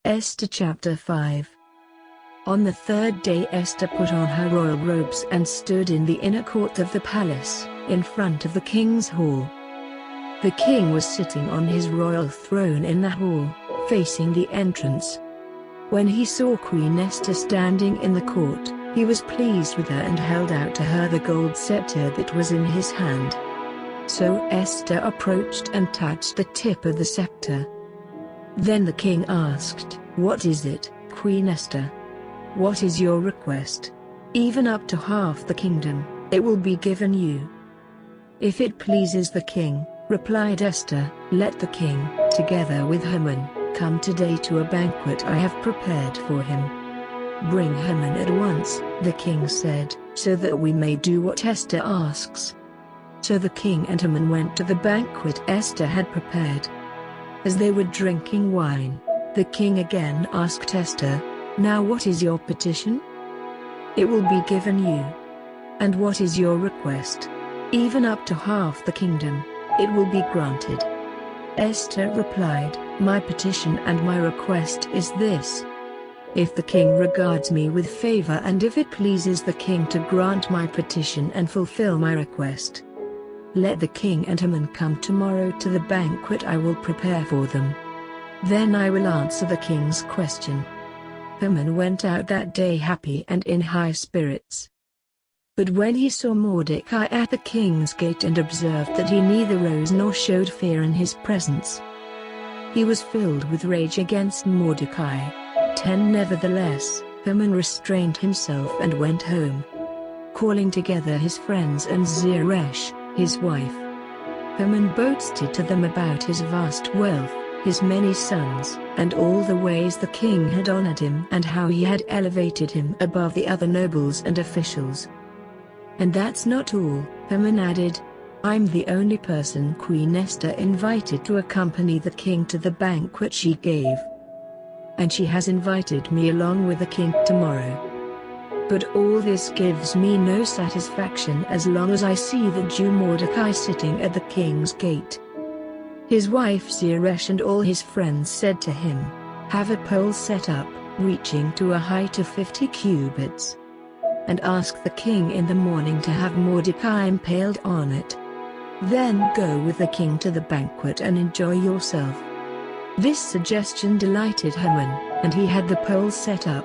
Esther Chapter 5. On the third day Esther put on her royal robes and stood in the inner court of the palace, in front of the king's hall. The king was sitting on his royal throne in the hall, facing the entrance. When he saw Queen Esther standing in the court, he was pleased with her and held out to her the gold scepter that was in his hand. So Esther approached and touched the tip of the scepter. Then the king asked, "What is it, Queen Esther? What is your request? Even up to half the kingdom, it will be given you." "If it pleases the king," replied Esther, "let the king, together with Haman, come today to a banquet I have prepared for him." "Bring Haman at once," the king said, "so that we may do what Esther asks." So the king and Haman went to the banquet Esther had prepared. As they were drinking wine, the king again asked Esther, "Now what is your petition?" "It will be given you." "And what is your request?" "Even up to half the kingdom, it will be granted." Esther replied, "My petition and my request is this. If the king regards me with favor and if it pleases the king to grant my petition and fulfill my request, let the king and Haman come tomorrow to the banquet I will prepare for them. Then I will answer the king's question." Haman went out that day happy and in high spirits. But when he saw Mordecai at the king's gate and observed that he neither rose nor showed fear in his presence, he was filled with rage against Mordecai. Nevertheless, Haman restrained himself and went home, calling together his friends and Zeresh, his wife. Haman boasted to them about his vast wealth, his many sons, and all the ways the king had honored him and how he had elevated him above the other nobles and officials. "And that's not all," Haman added. "I'm the only person Queen Esther invited to accompany the king to the banquet she gave. And she has invited me along with the king tomorrow. But all this gives me no satisfaction as long as I see the Jew Mordecai sitting at the king's gate." His wife Zeresh and all his friends said to him, "Have a pole set up, reaching to a height of 50 cubits. And ask the king in the morning to have Mordecai impaled on it. Then go with the king to the banquet and enjoy yourself." This suggestion delighted Haman, and he had the pole set up.